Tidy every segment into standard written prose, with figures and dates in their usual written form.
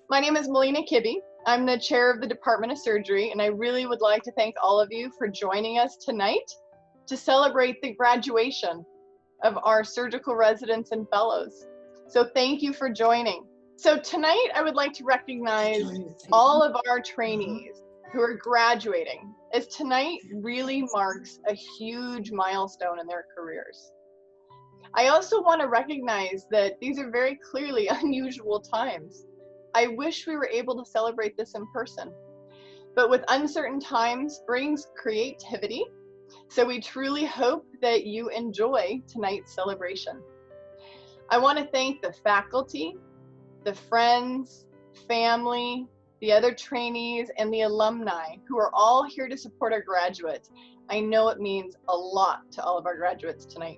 My name is Melina Kibbe. I'm the chair of the Department of Surgery, and I really would like to thank all of you for joining us tonight to celebrate the graduation of our surgical residents and fellows. So thank you for joining. So tonight I would like to recognize all of our trainees who are graduating, as tonight really marks a huge milestone in their careers. I also want to recognize that these are very clearly unusual times. I wish we were able to celebrate this in person, but with uncertain times brings creativity. So we truly hope that you enjoy tonight's celebration. I want to thank the faculty, the friends, family, the other trainees, and the alumni who are all here to support our graduates. I know it means a lot to all of our graduates tonight.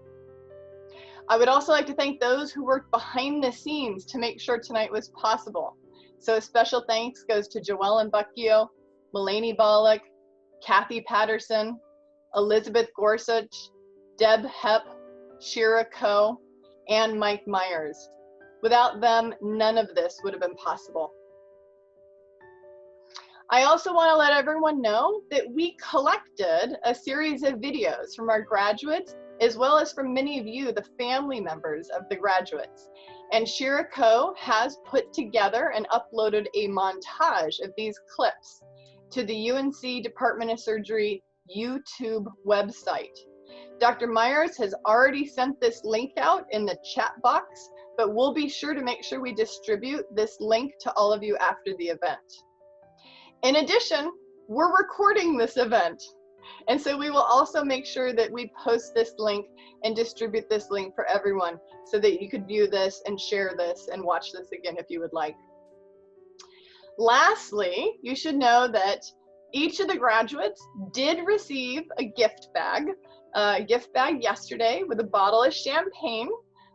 I would also like to thank those who worked behind the scenes to make sure tonight was possible. So a special thanks goes to Joellen Buckio, Mulaney Bollock, Kathy Patterson, Elizabeth Gorsuch, Deb Hepp, Shira Coe, and Mike Myers. Without them, none of this would have been possible. I also want to let everyone know that we collected a series of videos from our graduates, as well as from many of you, the family members of the graduates. And Shira Coe has put together and uploaded a montage of these clips to the UNC Department of Surgery YouTube website. Dr. Myers has already sent this link out in the chat box, but we'll be sure to make sure we distribute this link to all of you after the event. In addition, we're recording this event. And so we will also make sure that we post this link and distribute this link for everyone so that you could view this and share this and watch this again if you would like. Lastly, you should know that each of the graduates did receive a gift bag yesterday with a bottle of champagne,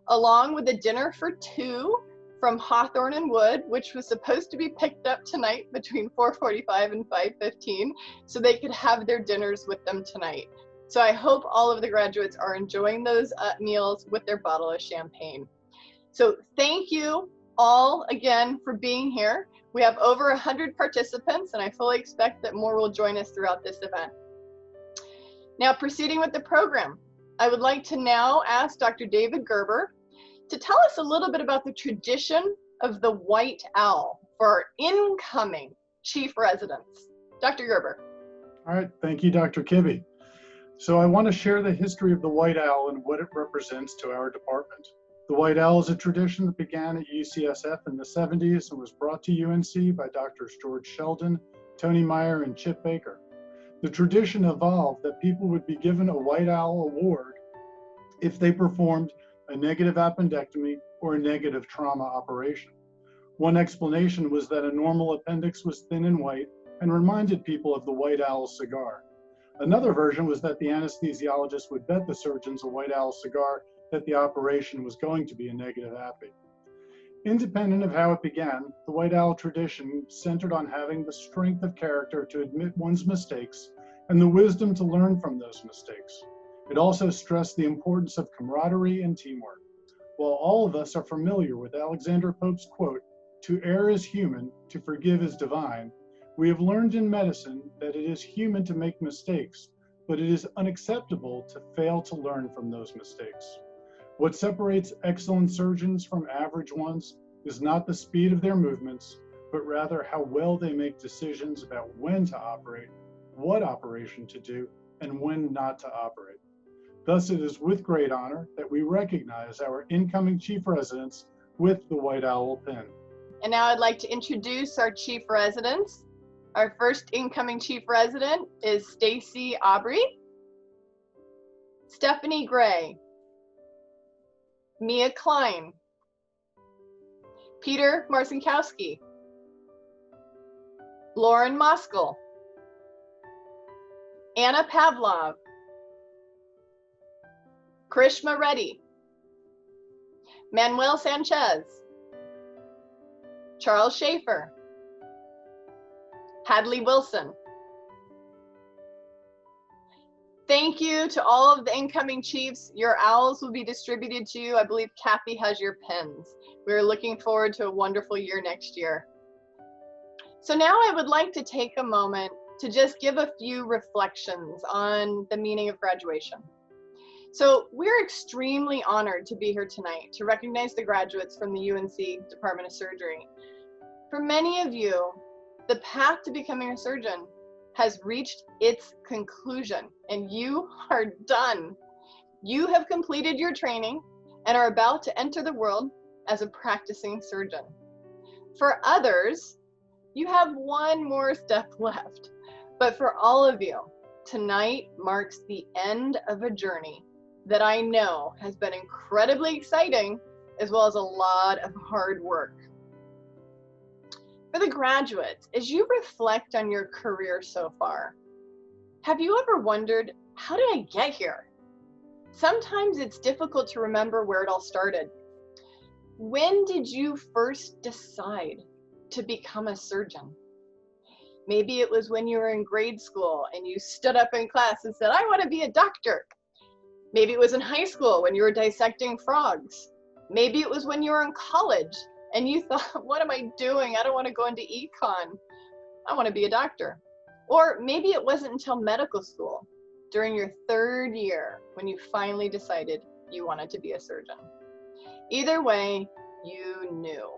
along with a dinner for two from Hawthorne and Wood, which was supposed to be picked up tonight between 4:45 and 5:15, so they could have their dinners with them tonight. So I hope all of the graduates are enjoying those meals with their bottle of champagne. So thank you all again for being here. We have over 100 participants, and I fully expect that more will join us throughout this event. Now, proceeding with the program, I would like to now ask Dr. David Gerber to tell us a little bit about the tradition of the white owl for our incoming chief residents. Dr. Gerber. All right, thank you, Dr. Kibbe. So I want to share the history of the white owl and what it represents to our department. The white owl is a tradition that began at UCSF in the 70s and was brought to UNC by Drs. George Sheldon, Tony Meyer, and Chip Baker. The tradition evolved that people would be given a white owl award if they performed a negative appendectomy or a negative trauma operation. One explanation was that a normal appendix was thin and white and reminded people of the white owl cigar. Another version was that the anesthesiologist would bet the surgeons a white owl cigar that the operation was going to be a negative appy. Independent of how it began, the white owl tradition centered on having the strength of character to admit one's mistakes and the wisdom to learn from those mistakes. It also stressed the importance of camaraderie and teamwork. While all of us are familiar with Alexander Pope's quote, "To err is human, to forgive is divine," we have learned in medicine that it is human to make mistakes, but it is unacceptable to fail to learn from those mistakes. What separates excellent surgeons from average ones is not the speed of their movements, but rather how well they make decisions about when to operate, what operation to do, and when not to operate. Thus, it is with great honor that we recognize our incoming chief residents with the white owl pin. And now I'd like to introduce our chief residents. Our first incoming chief resident is Stacy Aubrey, Stephanie Gray, Mia Klein, Peter Marcinkowski, Lauren Moskal, Anna Pavlov, Krishma Reddy, Manuel Sanchez, Charles Schaefer, Hadley Wilson. Thank you to all of the incoming chiefs. Your owls will be distributed to you. I believe Kathy has your pins. We're looking forward to a wonderful year next year. So now I would like to take a moment to just give a few reflections on the meaning of graduation. So we're extremely honored to be here tonight to recognize the graduates from the UNC Department of Surgery. For many of you, the path to becoming a surgeon has reached its conclusion and you are done. You have completed your training and are about to enter the world as a practicing surgeon. For others, you have one more step left. But for all of you, tonight marks the end of a journey that I know has been incredibly exciting, as well as a lot of hard work. For the graduates, as you reflect on your career so far, have you ever wondered, how did I get here? Sometimes it's difficult to remember where it all started. When did you first decide to become a surgeon? Maybe it was when you were in grade school and you stood up in class and said, I want to be a doctor. Maybe it was in high school when you were dissecting frogs. Maybe it was when you were in college and you thought, what am I doing? I don't want to go into econ. I want to be a doctor. Or maybe it wasn't until medical school during your third year when you finally decided you wanted to be a surgeon. Either way, you knew.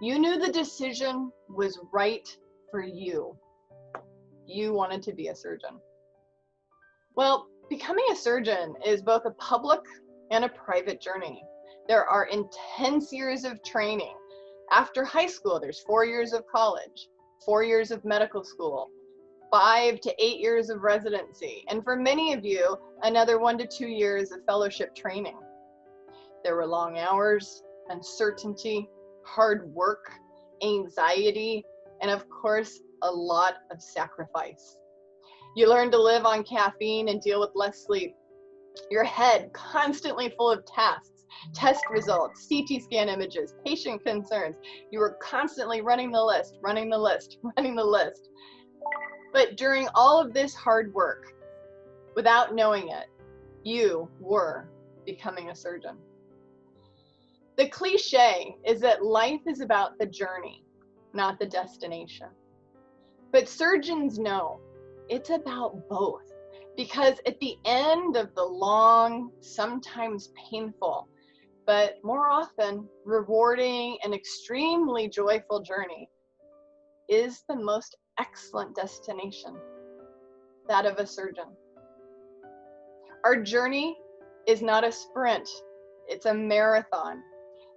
You knew the decision was right for you. You wanted to be a surgeon. Well, becoming a surgeon is both a public and a private journey. There are intense years of training. After high school, there's 4 years of college, 4 years of medical school, 5 to 8 years of residency, and for many of you, another 1 to 2 years of fellowship training. There were long hours, uncertainty, hard work, anxiety, and of course, a lot of sacrifice. You learn to live on caffeine and deal with less sleep. Your head constantly full of tasks, test results, CT scan images, patient concerns. You were constantly running the list, running the list, running the list. But during all of this hard work, without knowing it, you were becoming a surgeon. The cliche is that life is about the journey, not the destination. But surgeons know it's about both, because at the end of the long, sometimes painful, but more often rewarding and extremely joyful journey is the most excellent destination, that of a surgeon. Our journey is not a sprint, it's a marathon.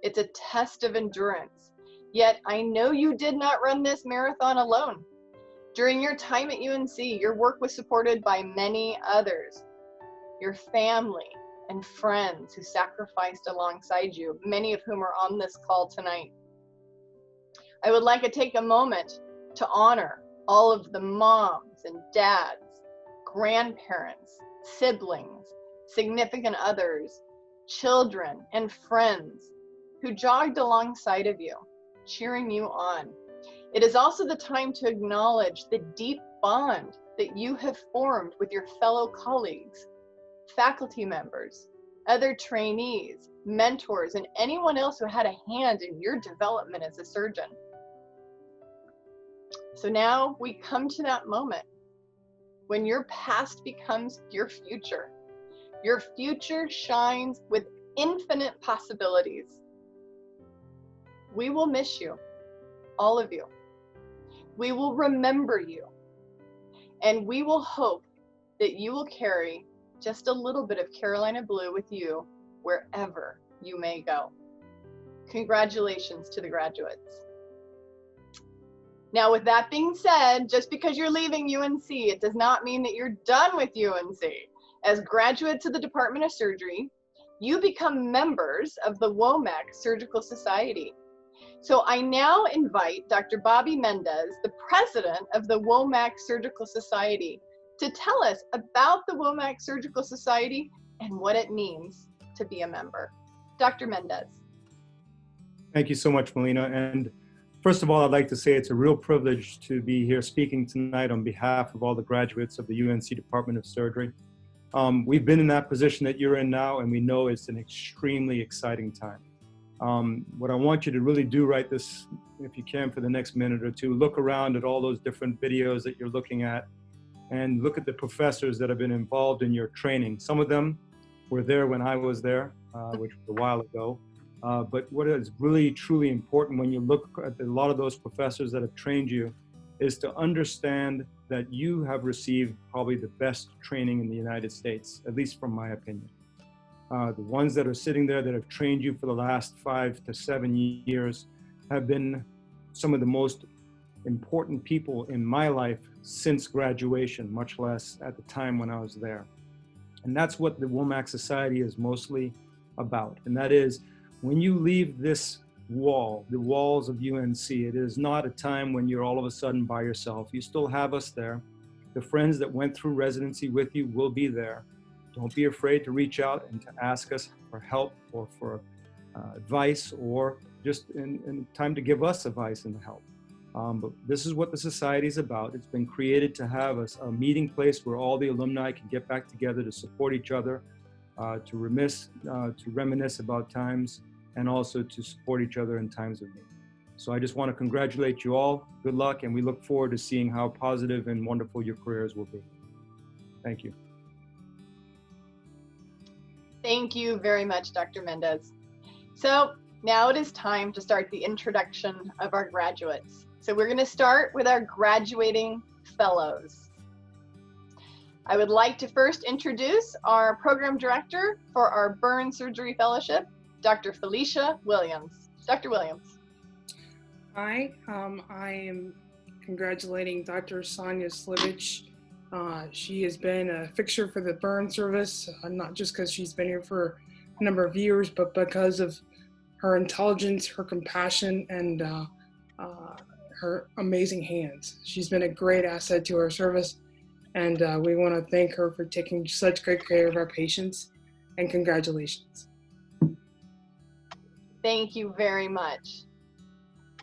It's a test of endurance. Yet I know you did not run this marathon alone. During your time at UNC, your work was supported by many others, your family and friends who sacrificed alongside you, many of whom are on this call tonight. I would like to take a moment to honor all of the moms and dads, grandparents, siblings, significant others, children, and friends who jogged alongside of you, cheering you on. It is also the time to acknowledge the deep bond that you have formed with your fellow colleagues, faculty members, other trainees, mentors, and anyone else who had a hand in your development as a surgeon. So now we come to that moment when your past becomes your future. Your future shines with infinite possibilities. We will miss you, all of you. We will remember you, and we will hope that you will carry just a little bit of Carolina blue with you wherever you may go. Congratulations to the graduates. Now, with that being said, just because you're leaving UNC, it does not mean that you're done with UNC. As graduates of the Department of Surgery, you become members of the WOMAC Surgical Society. So I now invite Dr. Bobby Mendez, the president of the WOMAC Surgical Society, to tell us about the WOMAC Surgical Society and what it means to be a member. Dr. Mendez. Thank you so much, Melina. And first of all, I'd like to say it's a real privilege to be here speaking tonight on behalf of all the graduates of the UNC Department of Surgery. We've been in that position that you're in now, and we know it's an extremely exciting time. What I want you to really do right this, if you can, for the next minute or two, look around at all those different videos that you're looking at and look at the professors that have been involved in your training. Some of them were there when I was there, which was a while ago. But what is really, truly important when you look at a lot of those professors that have trained you is to understand that you have received probably the best training in the United States, at least from my opinion. The ones that are sitting there that have trained you for the last 5 to 7 years have been some of the most important people in my life since graduation, much less at the time when I was there. And that's what the WOMAC Society is mostly about. And that is, when you leave this wall, the walls of UNC, it is not a time when you're all of a sudden by yourself. You still have us there. The friends that went through residency with you will be there. Don't be afraid to reach out and to ask us for help or for advice, or just in time to give us advice and help. But this is what the society is about. It's been created to have a meeting place where all the alumni can get back together to support each other, to reminisce about times, and also to support each other in times of need. So I just want to congratulate you all. Good luck, and we look forward to seeing how positive and wonderful your careers will be. Thank you. Thank you very much, Dr. Mendez. So now it is time to start the introduction of our graduates. So we're going to start with our graduating fellows. I would like to first introduce our program director for our Burn Surgery Fellowship, Dr. Felicia Williams. Dr. Williams. Hi, I am congratulating Dr. Sanja Sljivic. She has been a fixture for the burn service, not just because she's been here for a number of years, but because of her intelligence, her compassion, and her amazing hands. She's been a great asset to our service, and we want to thank her for taking such great care of our patients, and congratulations. Thank you very much.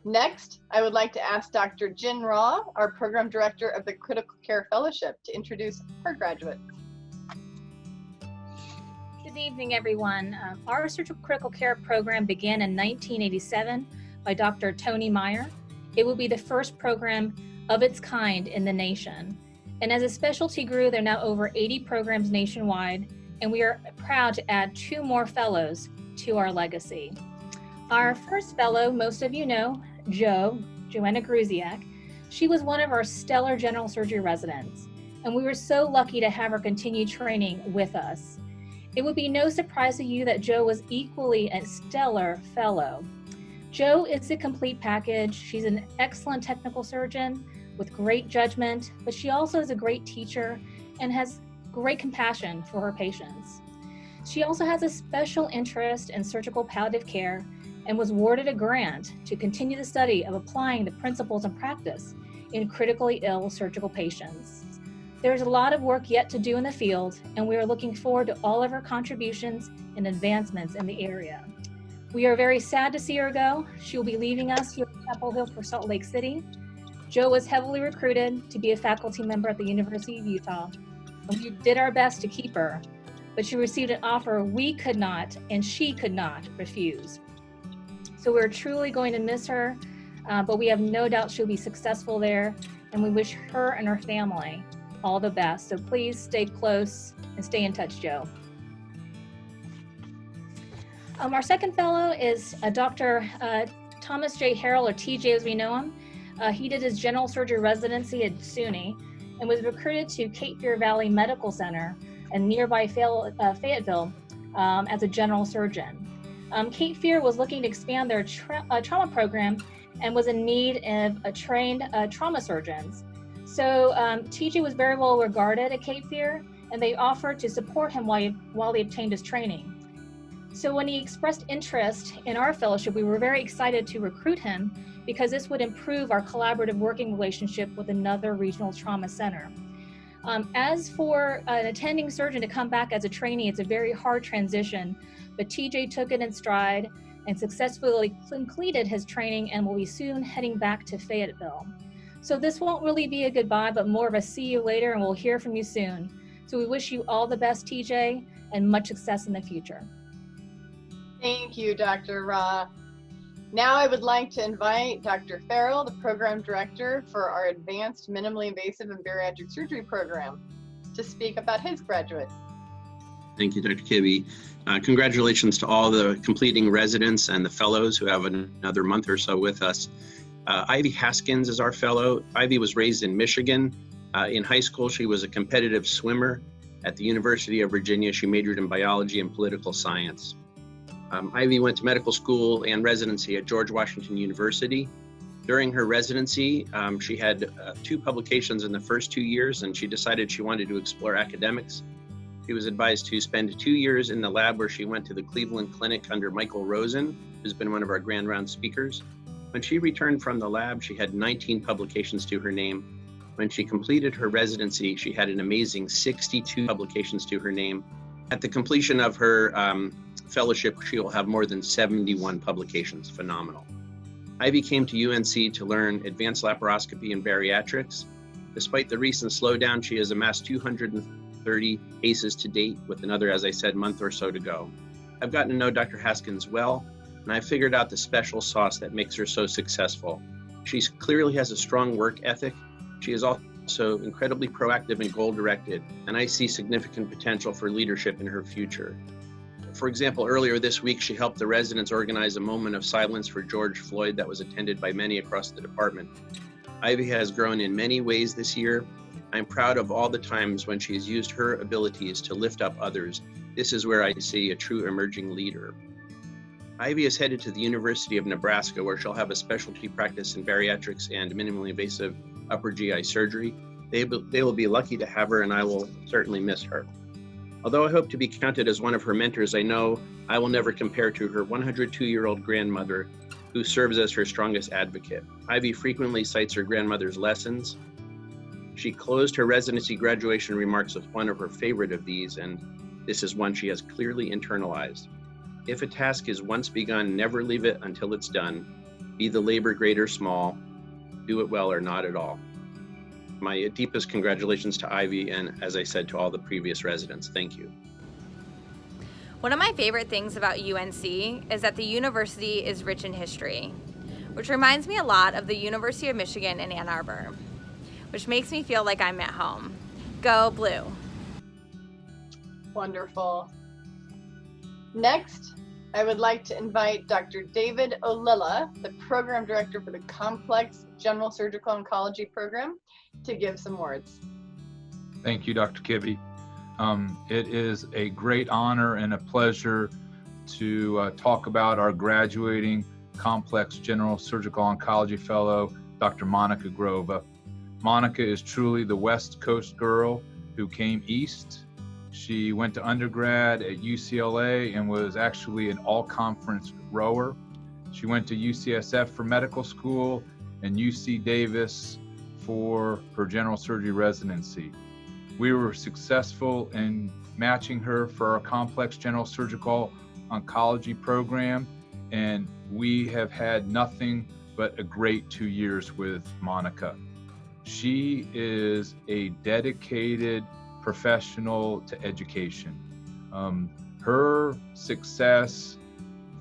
Next, I would like to ask Dr. Jin Ra, our program director of the Critical Care Fellowship, to introduce her graduates. Good evening, everyone. Our surgical critical care program began in 1987 by Dr. Tony Meyer. It will be the first program of its kind in the nation. And as a specialty grew, there are now over 80 programs nationwide, and we are proud to add 2 more fellows to our legacy. Our first fellow, most of you know, Joanna Grudziak. She was one of our stellar general surgery residents, and we were so lucky to have her continue training with us. It would be no surprise to you that Jo was equally a stellar fellow. Jo is a complete package. She's an excellent technical surgeon with great judgment, but she also is a great teacher and has great compassion for her patients. She also has a special interest in surgical palliative care and was awarded a grant to continue the study of applying the principles and practice in critically ill surgical patients. There's a lot of work yet to do in the field, and we are looking forward to all of her contributions and advancements in the area. We are very sad to see her go. She will be leaving us here at Chapel Hill for Salt Lake City. Jo was heavily recruited to be a faculty member at the University of Utah, and we did our best to keep her, but she received an offer we could not, and she could not refuse. So we're truly going to miss her, but we have no doubt she'll be successful there, and we wish her and her family all the best. So please stay close and stay in touch, Jo. Our second fellow is Dr. Thomas J. Harrell, or TJ as we know him. He did his general surgery residency at SUNY and was recruited to Cape Fear Valley Medical Center in nearby Fayetteville as a general surgeon. Cape Fear was looking to expand their trauma program and was in need of trained trauma surgeons. So TJ was very well regarded at Cape Fear, and they offered to support him while he obtained his training. So when he expressed interest in our fellowship, we were very excited to recruit him because this would improve our collaborative working relationship with another regional trauma center. As for an attending surgeon to come back as a trainee, it's a very hard transition, but TJ took it in stride and successfully completed his training and will be soon heading back to Fayetteville. So this won't really be a goodbye, but more of a see you later, and we'll hear from you soon. So we wish you all the best, TJ, and much success in the future. Thank you, Dr. Ra. Now I would like to invite Dr. Farrell, the program director for our Advanced Minimally Invasive and Bariatric Surgery program, to speak about his graduate. Thank you, Dr. Kibbe. Congratulations to all the completing residents and the fellows who have another month or so with us. Ivy Haskins is our fellow. Ivy was raised in Michigan. In high school, she was a competitive swimmer. At the University of Virginia, she majored in biology and political science. Ivy went to medical school and residency at George Washington University. During her residency, she had 2 publications in the first 2 years, and she decided she wanted to explore academics. She was advised to spend 2 years in the lab, where she went to the Cleveland Clinic under Michael Rosen, who's been one of our Grand Round speakers. When she returned from the lab, she had 19 publications to her name. When she completed her residency, she had an amazing 62 publications to her name. At the completion of her fellowship, she will have more than 71 publications. Phenomenal. Ivy came to UNC to learn advanced laparoscopy and bariatrics. Despite the recent slowdown, she has amassed 230 cases to date, with another, as I said, month or so to go. I've gotten to know Dr. Haskins well, and I figured out the special sauce that makes her so successful. She clearly has a strong work ethic. She is also incredibly proactive and goal-directed, and I see significant potential for leadership in her future. For example, earlier this week, she helped the residents organize a moment of silence for George Floyd that was attended by many across the department. Ivy has grown in many ways this year. I'm proud of all the times when she has used her abilities to lift up others. This is where I see a true emerging leader. Ivy is headed to the University of Nebraska, where she'll have a specialty practice in bariatrics and minimally invasive upper GI surgery. They will be lucky to have her, and I will certainly miss her. Although I hope to be counted as one of her mentors, I know I will never compare to her 102-year-old grandmother, who serves as her strongest advocate. Ivy frequently cites her grandmother's lessons. She closed her residency graduation remarks with one of her favorite of these, and this is one she has clearly internalized. If a task is once begun, never leave it until it's done. Be the labor great or small, do it well or not at all. My deepest congratulations to Ivy, and as I said, to all the previous residents. Thank you. One of my favorite things about UNC is that the university is rich in history, which reminds me a lot of the University of Michigan in Ann Arbor, which makes me feel like I'm at home. Go Blue. Wonderful. Next, I would like to invite Dr. David Olilla, the program director for the Complex General Surgical Oncology program, to give some words. Thank you, Dr. Kibbe. It is a great honor and a pleasure to talk about our graduating Complex General Surgical Oncology Fellow, Dr. Monica Grova. Monica is truly the West Coast girl who came east. She went to undergrad at UCLA and was actually an all-conference rower. She went to UCSF for medical school and UC Davis for her general surgery residency. We were successful in matching her for our complex general surgical oncology program, and we have had nothing but a great 2 years with Monica. She is a dedicated professional to education. Her success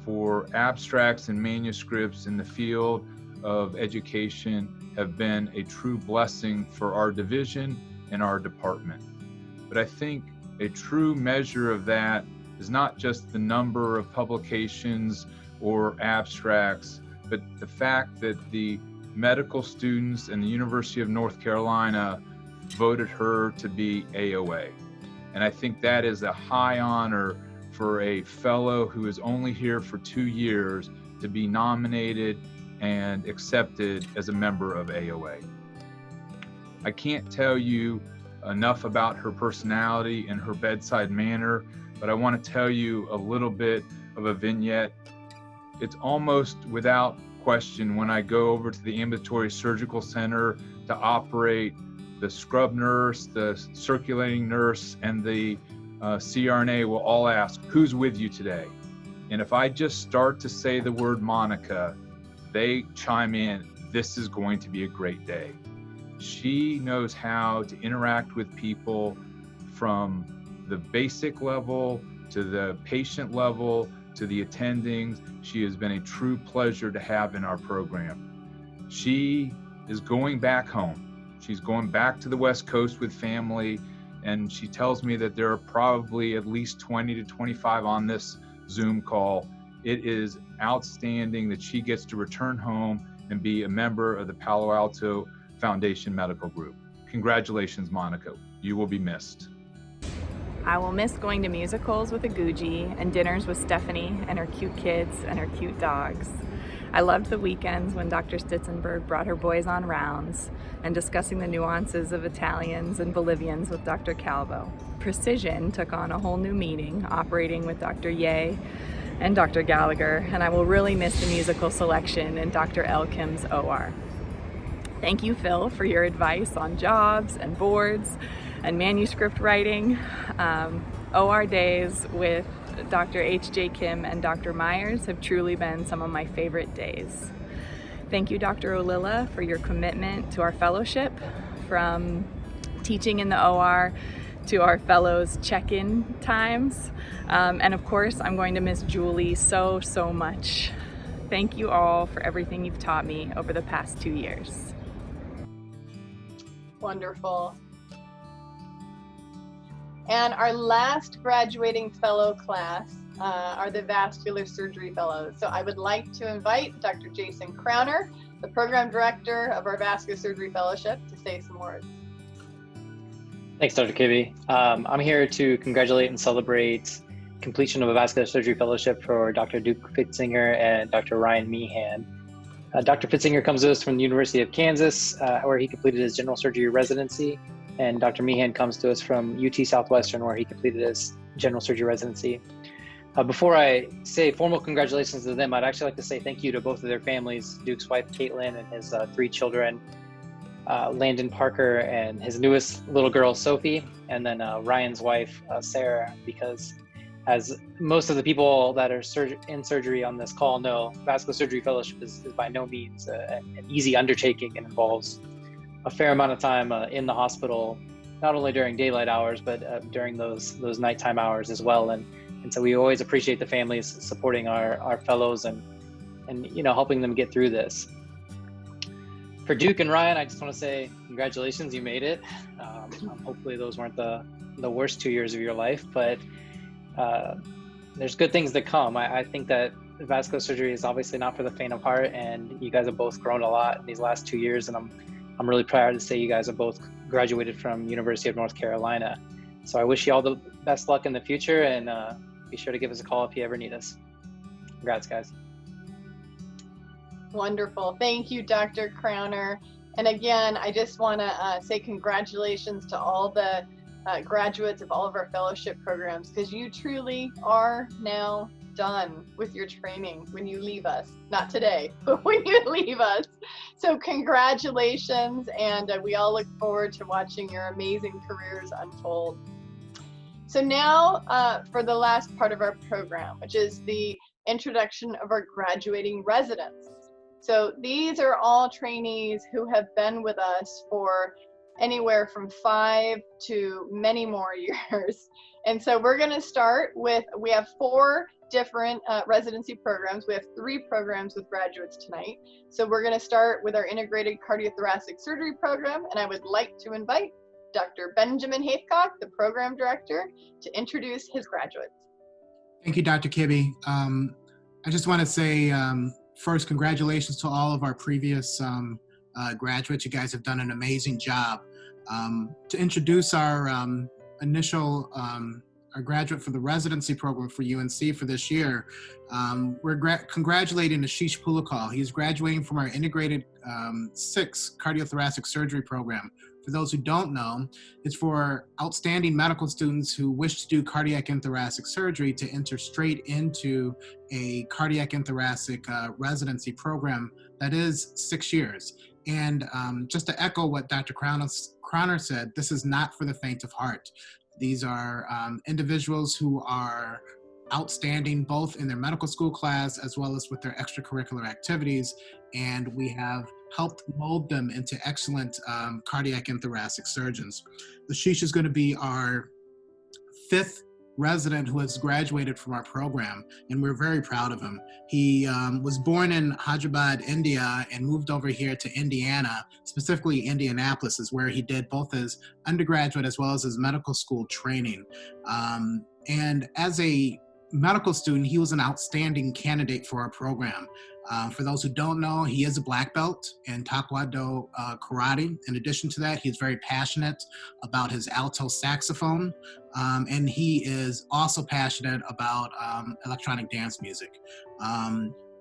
for abstracts and manuscripts in the field of education have been a true blessing for our division and our department. But I think a true measure of that is not just the number of publications or abstracts, but the fact that the medical students in the University of North Carolina voted her to be AOA. And I think that is a high honor for a fellow who is only here for 2 years to be nominated and accepted as a member of AOA. I can't tell you enough about her personality and her bedside manner, but I want to tell you a little bit of a vignette. It's almost without question when I go over to the ambulatory surgical center to operate, the scrub nurse, the circulating nurse, and the CRNA will all ask, "Who's with you today?" And if I just start to say the word Monica, they chime in, "This is going to be a great day." She knows how to interact with people from the basic level to the patient level to the attendings. She has been a true pleasure to have in our program. She is going back home. She's going back to the West Coast with family, and she tells me that there are probably at least 20 to 25 on this Zoom call. It is outstanding that she gets to return home and be a member of the Palo Alto Foundation Medical Group. Congratulations, Monica. You will be missed. I will miss going to musicals with a Gucci and dinners with Stephanie and her cute kids and her cute dogs. I loved the weekends when Dr. Stitzenberg brought her boys on rounds and discussing the nuances of Italians and Bolivians with Dr. Calvo. Precision took on a whole new meaning, operating with Dr. Ye and Dr. Gallagher, and I will really miss the musical selection in Dr. Elkim's OR. Thank you, Phil, for your advice on jobs and boards and manuscript writing. OR days with Dr. H.J. Kim and Dr. Myers have truly been some of my favorite days. Thank you, Dr. Olilla, for your commitment to our fellowship, from teaching in the OR to our fellows check-in times. And of course, I'm going to miss Julie so much. Thank you all for everything you've taught me over the past 2 years. Wonderful. And our last graduating fellow class are the vascular surgery fellows. So I would like to invite Dr. Jason Crowner, the program director of our vascular surgery fellowship, to say some words. Thanks, Dr. Kibbe. I'm here to congratulate and celebrate completion of a vascular surgery fellowship for Dr. Duke Fitzinger and Dr. Ryan Meehan. Dr. Fitzinger comes to us from the University of Kansas, where he completed his general surgery residency, and Dr. Meehan comes to us from UT Southwestern, where he completed his general surgery residency. Before I say formal congratulations to them, I'd actually like to say thank you to both of their families, Duke's wife, Caitlin, and his 3 children, Landon Parker and his newest little girl, Sophie, and then Ryan's wife, Sarah, because as most of the people that are in surgery on this call know, vascular surgery fellowship is by no means an easy undertaking and involves a fair amount of time in the hospital, not only during daylight hours, but during those nighttime hours as well. And so we always appreciate the families supporting our fellows and helping them get through this. For Duke and Ryan, I just want to say congratulations, you made it. Hopefully those weren't the worst 2 years of your life, but there's good things to come. I think that vascular surgery is obviously not for the faint of heart, and you guys have both grown a lot in these last 2 years, and I'm really proud to say you guys have both graduated from University of North Carolina. So I wish you all the best luck in the future, and be sure to give us a call if you ever need us. Congrats, guys. Wonderful. Thank you, Dr. Crowner. And again, I just want to say congratulations to all the graduates of all of our fellowship programs, because you truly are now done with your training when you leave us. Not today, but when you leave us. So congratulations, and we all look forward to watching your amazing careers unfold. So now for the last part of our program, which is the introduction of our graduating residents. So these are all trainees who have been with us for anywhere from 5 to many more years. And so we're going to start with, we have 4 different residency programs. We have 3 programs with graduates tonight. So we're going to start with our integrated cardiothoracic surgery program, and I would like to invite Dr. Benjamin Haithcock, the program director, to introduce his graduates. Thank you, Dr. Kibbe. I just want to say first, congratulations to all of our previous graduates. You guys have done an amazing job. To introduce our initial our graduate for the residency program for UNC for this year, we're congratulating Ashish Pulikal. He's graduating from our integrated 6 cardiothoracic surgery program. For those who don't know, it's for outstanding medical students who wish to do cardiac and thoracic surgery to enter straight into a cardiac and thoracic residency program that is 6 years. And just to echo what Dr. Crowner said, this is not for the faint of heart. These are individuals who are outstanding both in their medical school class as well as with their extracurricular activities, and we have helped mold them into excellent cardiac and thoracic surgeons. Ashish is going to be our 5th resident who has graduated from our program, and we're very proud of him. He was born in Hyderabad, India, and moved over here to Indiana, specifically Indianapolis, is where he did both his undergraduate as well as his medical school training. And as a medical student, he was an outstanding candidate for our program. For those who don't know, he is a black belt in Taekwondo karate. In addition to that, he's very passionate about his alto saxophone, and he is also passionate about electronic dance music.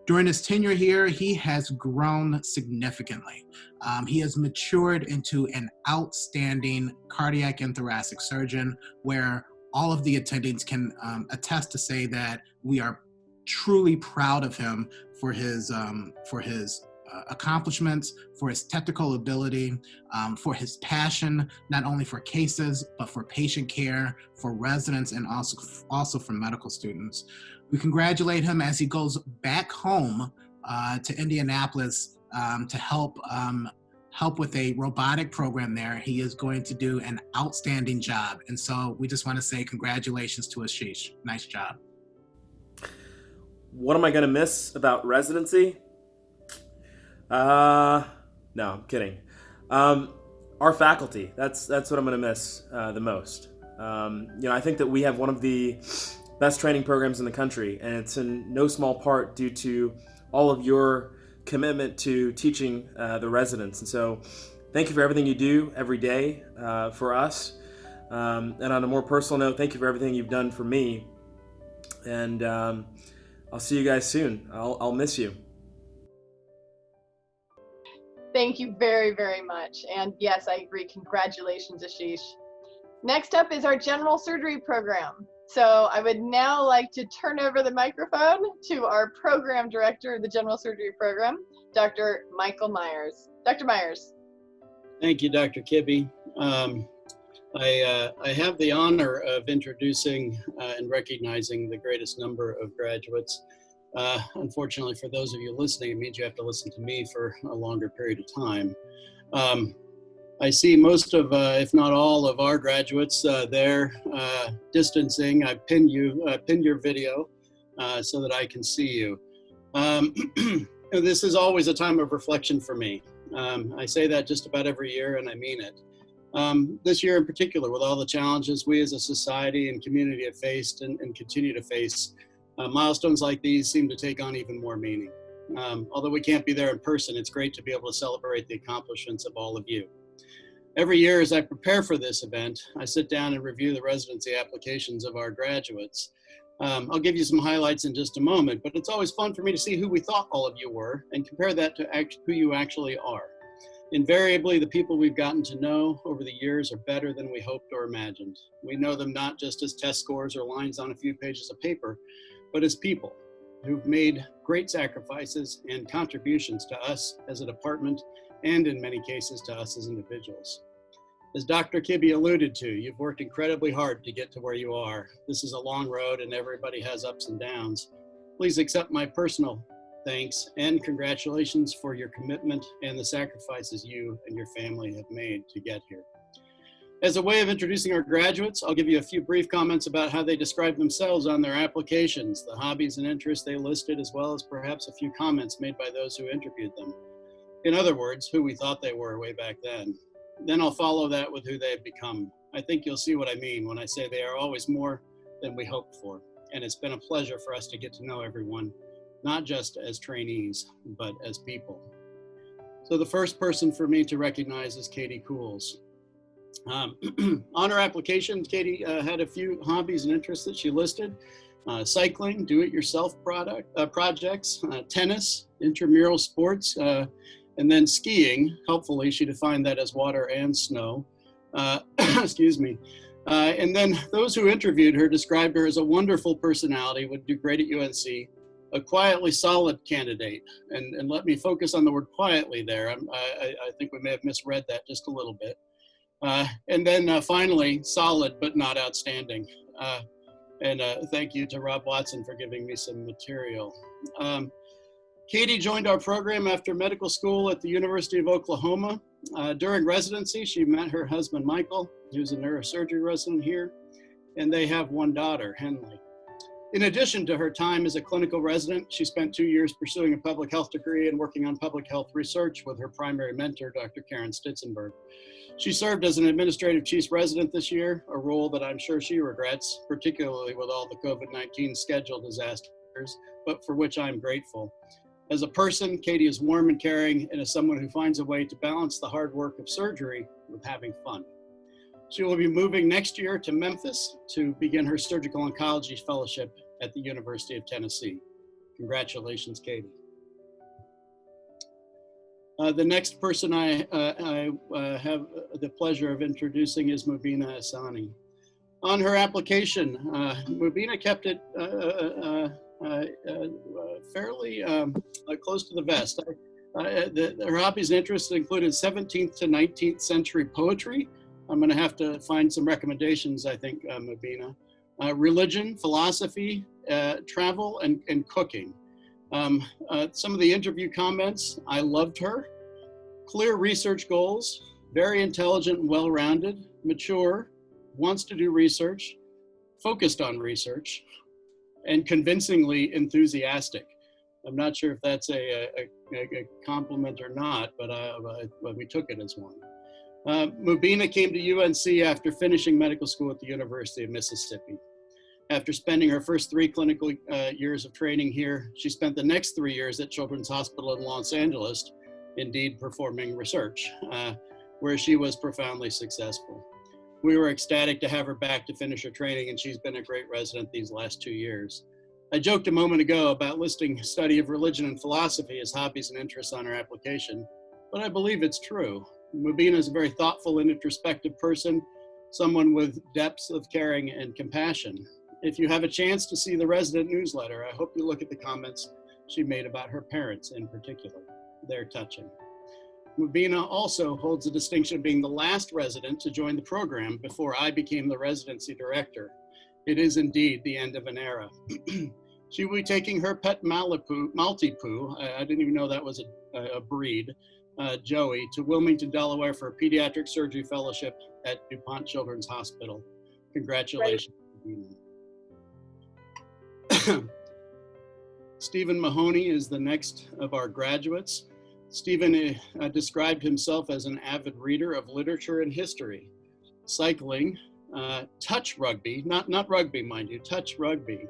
During his tenure here, he has grown significantly. He has matured into an outstanding cardiac and thoracic surgeon, where all of the attendings can attest to say that we are truly proud of him for his accomplishments, for his technical ability, for his passion, not only for cases, but for patient care, for residents, and also for medical students. We congratulate him as he goes back home to Indianapolis to help with a robotic program there. He is going to do an outstanding job. And so we just want to say congratulations to Ashish. Nice job. What am I going to miss about residency? No, I'm kidding. Our faculty, that's what I'm going to miss the most. I think that we have one of the best training programs in the country, and it's in no small part due to all of your commitment to teaching the residents. And so thank you for everything you do every day for us. And on a more personal note, thank you for everything you've done for me. And I'll see you guys soon. I'll miss you. Thank you very, very much. And yes, I agree. Congratulations, Ashish. Next up is our general surgery program. So I would now like to turn over the microphone to our program director of the general surgery program, Dr. Michael Myers. Dr. Myers. Thank you, Dr. Kibbe. I have the honor of introducing and recognizing the greatest number of graduates. Unfortunately, for those of you listening, it means you have to listen to me for a longer period of time. I see most of, if not all of our graduates there distancing. I pinned your video so that I can see you. This is always a time of reflection for me. I say that just about every year, and I mean it. This year in particular, with all the challenges we as a society and community have faced and continue to face, milestones like these seem to take on even more meaning. Although we can't be there in person, it's great to be able to celebrate the accomplishments of all of you. Every year as I prepare for this event, I sit down and review the residency applications of our graduates. I'll give you some highlights in just a moment, but it's always fun for me to see who we thought all of you were and compare that to who you actually are. Invariably, the people we've gotten to know over the years are better than we hoped or imagined. We know them not just as test scores or lines on a few pages of paper, but as people who've made great sacrifices and contributions to us as a department, and in many cases to us as individuals. As Dr. Kibbe alluded to, you've worked incredibly hard to get to where you are. This is a long road and everybody has ups and downs. Please accept my personal thanks and congratulations for your commitment and the sacrifices you and your family have made to get here. As a way of introducing our graduates, I'll give you a few brief comments about how they describe themselves on their applications, the hobbies and interests they listed, as well as perhaps a few comments made by those who interviewed them. In other words, who we thought they were way back then. Then I'll follow that with who they've become. I think you'll see what I mean when I say they are always more than we hoped for. And it's been a pleasure for us to get to know everyone, not just as trainees, but as people. So the first person for me to recognize is Katherine Cools. On her application, Katie had a few hobbies and interests that she listed. Cycling, do-it-yourself projects, tennis, intramural sports, and then skiing. Helpfully, she defined that as water and snow. Excuse me. And then those who interviewed her described her as a wonderful personality, would do great at UNC, a quietly solid candidate. And let me focus on the word quietly there. I think we may have misread that just a little bit. And then finally, solid but not outstanding. And thank you to Rob Watson for giving me some material. Katie joined our program after medical school at the University of Oklahoma. During residency, she met her husband, Michael, who's a neurosurgery resident here. and they have one daughter, Henley. In addition to her time as a clinical resident, she spent 2 years pursuing a public health degree and working on public health research with her primary mentor, Dr. Karen Stitzenberg. She served as an administrative chief resident this year, a role that I'm sure she regrets, particularly with all the COVID-19 schedule disasters, but for which I'm grateful. As a person, Katie is warm and caring and is someone who finds a way to balance the hard work of surgery with having fun. She will be moving next year to Memphis to begin her surgical oncology fellowship at the University of Tennessee. Congratulations, Katie. The next person I have the pleasure of introducing is Mubina Isani. On her application, Mubina kept it fairly close to the vest. Her hobbies and interests included 17th to 19th century poetry. I'm going to have to find some recommendations, I think, Mubina. Religion, philosophy, travel, and cooking. Some of the interview comments: I loved her. Clear research goals, very intelligent and well-rounded, mature, wants to do research, focused on research, and convincingly enthusiastic. I'm not sure if that's a compliment or not, but we took it as one. Mubina came to UNC after finishing medical school at the University of Mississippi. After spending her first 3 clinical years of training here, she spent the next 3 years at Children's Hospital in Los Angeles, indeed performing research, where she was profoundly successful. We were ecstatic to have her back to finish her training, and she's been a great resident these last 2 years. I joked a moment ago about listing study of religion and philosophy as hobbies and interests on her application, but I believe it's true. Mubina is a very thoughtful and introspective person, someone with depths of caring and compassion. If you have a chance to see the resident newsletter, I hope you look at the comments she made about her parents in particular. They're touching. Mubina also holds the distinction of being the last resident to join the program before I became the residency director. It is indeed the end of an era. She will be taking her pet Maltipoo, I didn't even know that was a breed, Joey, to Wilmington, Delaware for a pediatric surgery fellowship at DuPont Children's Hospital. Congratulations. Stephen Mahoney is the next of our graduates. Stephen described himself as an avid reader of literature and history, cycling, touch rugby, not rugby, mind you, touch rugby,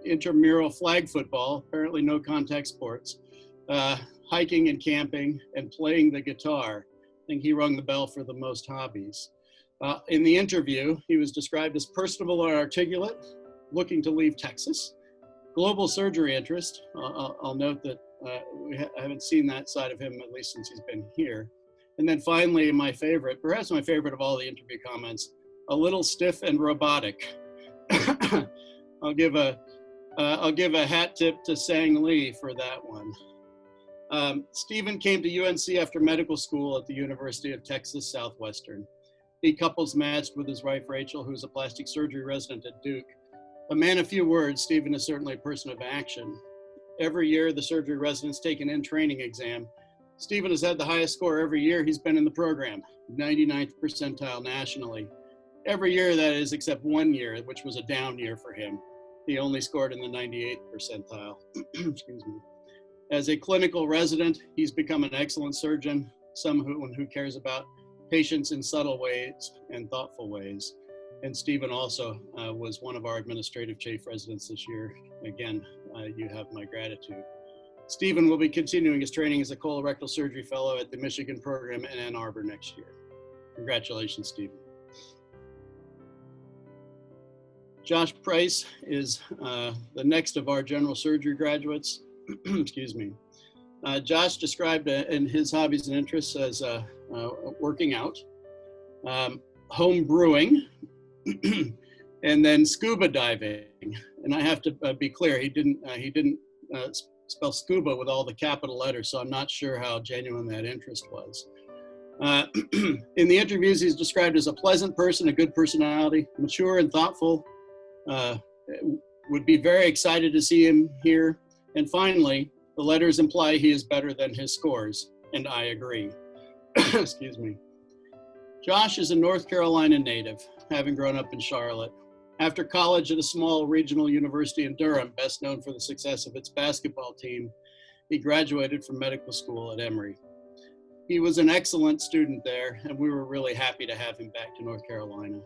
intramural flag football, apparently no contact sports, hiking and camping, and playing the guitar. I think he rung the bell for the most hobbies. In the interview, he was described as personable and articulate, looking to leave Texas, global surgery interest. I'll note that I haven't seen that side of him, at least since he's been here. And then finally, my favorite, perhaps my favorite of all the interview comments, a little stiff and robotic. I'll give a hat tip to Sang Lee for that one. Stephen came to UNC after medical school at the University of Texas Southwestern. He couples matched with his wife, Rachel, who's a plastic surgery resident at Duke. A man of few words, Stephen is certainly a person of action. Every year, the surgery residents take an in-training exam. Stephen has had the highest score every year he's been in the program, 99th percentile nationally. Every year, that is, except 1 year, which was a down year for him. He only scored in the 98th percentile. Excuse me. As a clinical resident, he's become an excellent surgeon, someone who cares about patients in subtle ways and thoughtful ways. And Stephen also was one of our administrative chief residents this year. Again, you have my gratitude. Stephen will be continuing his training as a colorectal surgery fellow at the Michigan program in Ann Arbor next year. Congratulations, Stephen. Josh Preiss is the next of our general surgery graduates. Excuse me. Josh described in his hobbies and interests as working out, home brewing, and then scuba diving. And I have to be clear, he didn't spell scuba with all the capital letters, so I'm not sure how genuine that interest was. In the interviews, he's described as a pleasant person, a good personality, mature and thoughtful. Would be very excited to see him here. And finally, the letters imply he is better than his scores, and I agree. Excuse me. Josh is a North Carolina native. having grown up in Charlotte. After college at a small regional university in Durham, best known for the success of its basketball team, he graduated from medical school at Emory. He was an excellent student there, and we were really happy to have him back to North Carolina.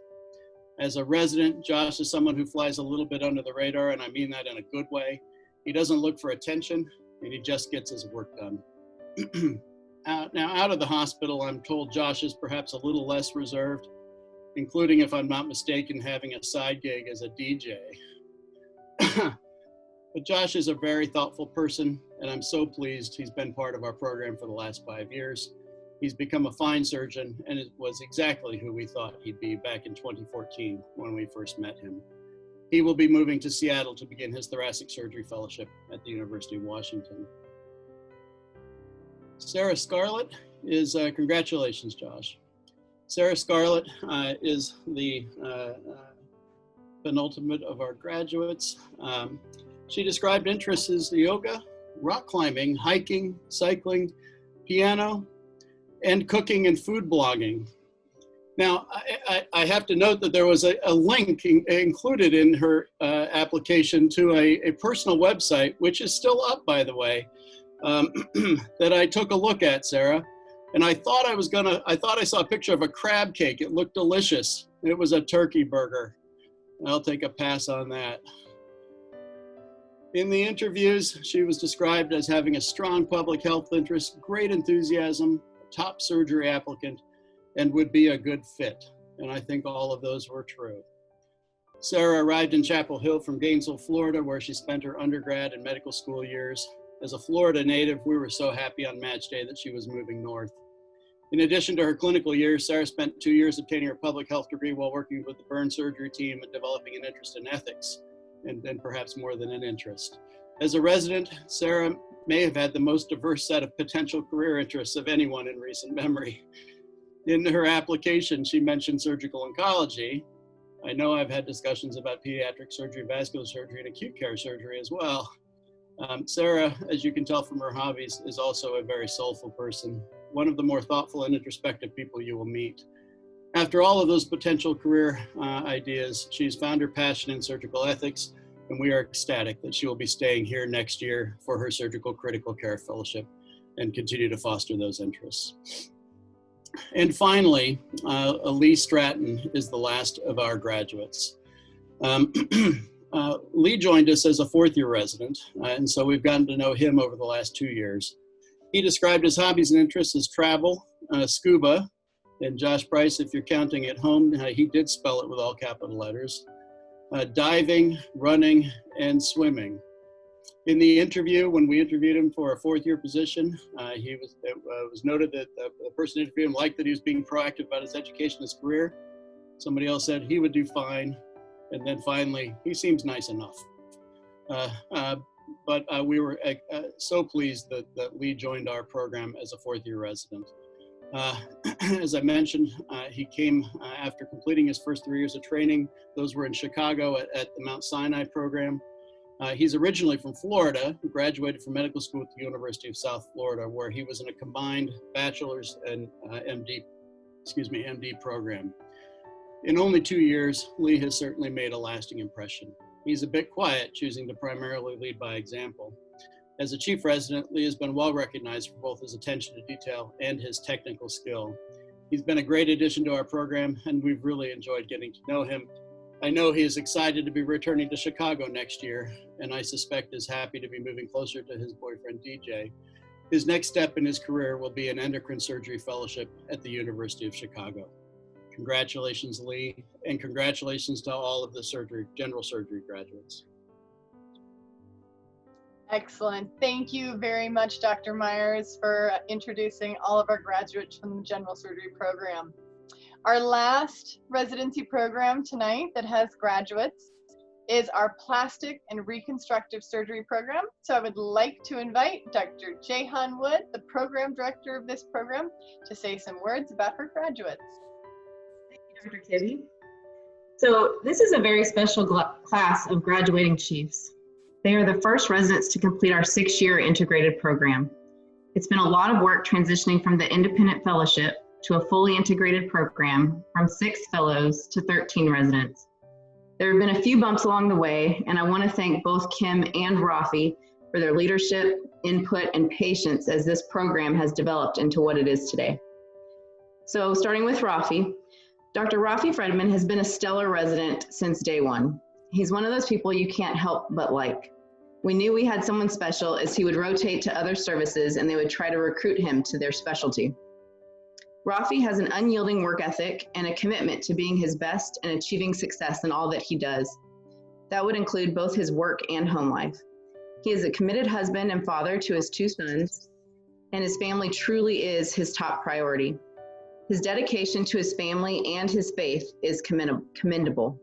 As a resident, Josh is someone who flies a little bit under the radar, and I mean that in a good way. He doesn't look for attention, and he just gets his work done. Now, out of the hospital, I'm told Josh is perhaps a little less reserved, including, if I'm not mistaken, having a side gig as a DJ. But Josh is a very thoughtful person, and I'm so pleased he's been part of our program for the last 5 years. He's become a fine surgeon, and it was exactly who we thought he'd be back in 2014 when we first met him. He will be moving to Seattle to begin his thoracic surgery fellowship at the University of Washington. Sara Scarlet is, congratulations, Josh. Sara Scarlet is the penultimate of our graduates. She described interests as yoga, rock climbing, hiking, cycling, piano, and cooking and food blogging. Now, I have to note that there was a link included in her application to a personal website, which is still up, by the way, that I took a look at, Sarah. And I thought I saw a picture of a crab cake. It looked delicious. It was a turkey burger. I'll take a pass on that. In the interviews, she was described as having a strong public health interest, great enthusiasm, top surgery applicant, and would be a good fit. And I think all of those were true. Sarah arrived in Chapel Hill from Gainesville, Florida, where she spent her undergrad and medical school years. As a Florida native, we were so happy on match day that she was moving north. In addition to her clinical years, Sarah spent 2 years obtaining her public health degree while working with the burn surgery team and developing an interest in ethics, and then perhaps more than an interest. As a resident, Sarah may have had the most diverse set of potential career interests of anyone in recent memory. In her application, she mentioned surgical oncology. I know I've had discussions about pediatric surgery, vascular surgery, and acute care surgery as well. Sarah, as you can tell from her hobbies, is also a very soulful person, one of the more thoughtful and introspective people you will meet. After all of those potential career ideas, she's found her passion in surgical ethics, and we are ecstatic that she will be staying here next year for her surgical critical care fellowship and continue to foster those interests. And finally, Lee Stratton is the last of our graduates. Lee joined us as a fourth-year resident, and so we've gotten to know him over the last 2 years. He described his hobbies and interests as travel, scuba, and Josh Preiss, if you're counting at home, he did spell it with all capital letters, diving, running, and swimming. In the interview, when we interviewed him for a fourth-year position, it was noted that the person interviewing him liked that he was being proactive about his education and his career. Somebody else said he would do fine. And then finally, he seems nice enough. But we were so pleased that Lee joined our program as a fourth-year resident. As I mentioned, he came after completing his first 3 years of training. Those were in Chicago at the Mount Sinai program. He's originally from Florida, who graduated from medical school at the University of South Florida, where he was in a combined bachelor's and MD program. In only 2 years, Lee has certainly made a lasting impression. He's a bit quiet, choosing to primarily lead by example. As a chief resident, Lee has been well recognized for both his attention to detail and his technical skill. He's been a great addition to our program, and we've really enjoyed getting to know him. I know he is excited to be returning to Chicago next year, and I suspect is happy to be moving closer to his boyfriend, DJ. His next step in his career will be an endocrine surgery fellowship at the University of Chicago. Congratulations, Lee, and congratulations to all of the general surgery graduates. Excellent. Thank you very much, Dr. Myers, for introducing all of our graduates from the general surgery program. Our last residency program tonight that has graduates is our plastic and reconstructive surgery program. So I would like to invite Dr. Jehan Wood, the program director of this program, to say some words about her graduates. Dr. Kibbe. So this is a very special class of graduating chiefs. They are the first residents to complete our 6-year integrated program. It's been a lot of work transitioning from the independent fellowship to a fully integrated program from 6 fellows to 13 residents. There have been a few bumps along the way, and I want to thank both Kim and Rafi for their leadership, input, and patience as this program has developed into what it is today. So starting with Rafi, Dr. Rafi Fredman has been a stellar resident since day one. He's one of those people you can't help but like. We knew we had someone special as he would rotate to other services and they would try to recruit him to their specialty. Rafi has an unyielding work ethic and a commitment to being his best and achieving success in all that he does. That would include both his work and home life. He is a committed husband and father to his 2 sons, and his family truly is his top priority. His dedication to his family and his faith is commendable.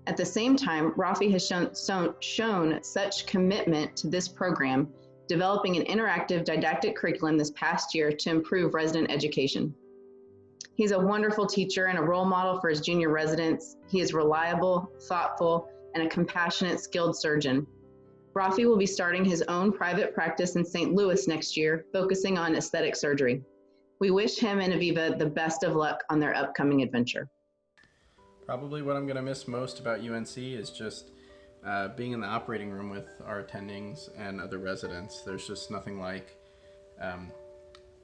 At the same time, Rafi has shown such commitment to this program, developing an interactive didactic curriculum this past year to improve resident education. He's a wonderful teacher and a role model for his junior residents. He is reliable, thoughtful, and a compassionate, skilled surgeon. Rafi will be starting his own private practice in St. Louis next year, focusing on aesthetic surgery. We wish him and Aviva the best of luck on their upcoming adventure. Probably what I'm going to miss most about UNC is just being in the operating room with our attendings and other residents. There's just nothing like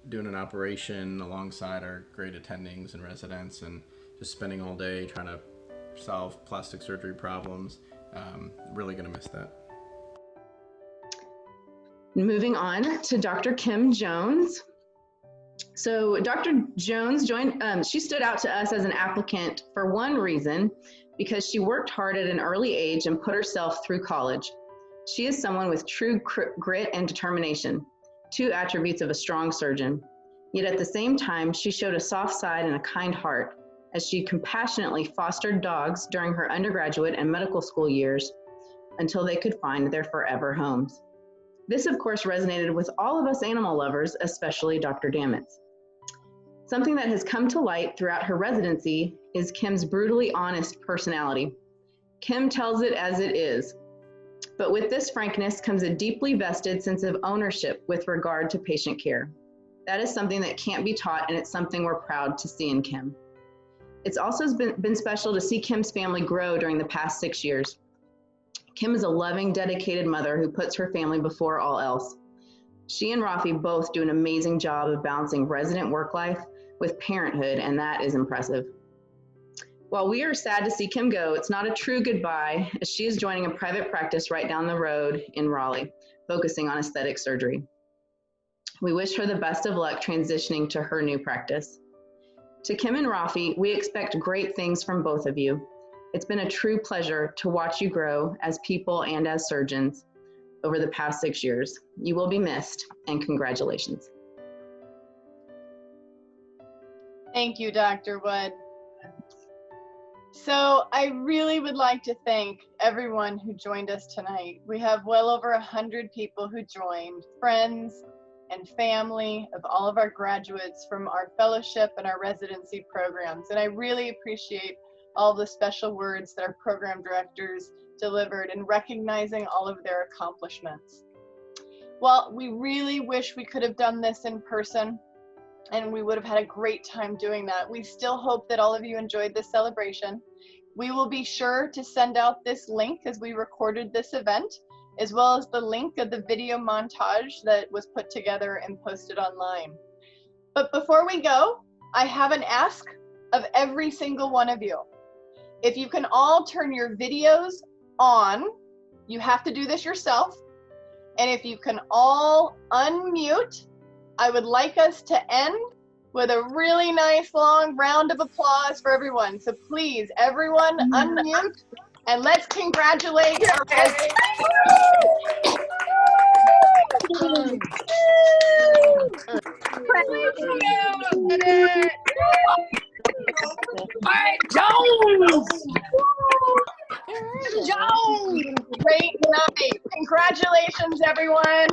doing an operation alongside our great attendings and residents and just spending all day trying to solve plastic surgery problems. Really going to miss that. Moving on to Dr. Kim Jones. So Dr. Jones she stood out to us as an applicant for one reason, because she worked hard at an early age and put herself through college. She is someone with true grit and determination, 2 attributes of a strong surgeon. Yet at the same time, she showed a soft side and a kind heart as she compassionately fostered dogs during her undergraduate and medical school years until they could find their forever homes. This, of course, resonated with all of us animal lovers, especially Dr. Damitz. Something that has come to light throughout her residency is Kim's brutally honest personality. Kim tells it as it is. But with this frankness comes a deeply vested sense of ownership with regard to patient care. That is something that can't be taught, and it's something we're proud to see in Kim. It's also been special to see Kim's family grow during the past 6 years. Kim is a loving, dedicated mother who puts her family before all else. She and Rafi both do an amazing job of balancing resident work life with parenthood, and that is impressive. While we are sad to see Kim go, it's not a true goodbye, as she is joining a private practice right down the road in Raleigh, focusing on aesthetic surgery. We wish her the best of luck transitioning to her new practice. To Kim and Rafi, we expect great things from both of you. It's been a true pleasure to watch you grow as people and as surgeons over the past 6 years. You will be missed, and congratulations. Thank you, Dr. Wood. So I really would like to thank everyone who joined us tonight. We have well over 100 people who joined, friends and family of all of our graduates from our fellowship and our residency programs. And I really appreciate all the special words that our program directors delivered in recognizing all of their accomplishments. Well, we really wish we could have done this in person, and we would have had a great time doing that. We still hope that all of you enjoyed this celebration. We will be sure to send out this link as we recorded this event, as well as the link of the video montage that was put together and posted online. But before we go, I have an ask of every single one of you. If you can all turn your videos on, you have to do this yourself. And if you can all unmute, I would like us to end with a really nice long round of applause for everyone. So please, everyone unmute and let's congratulate our president. Jones! Jones! Great night. Congratulations, everyone.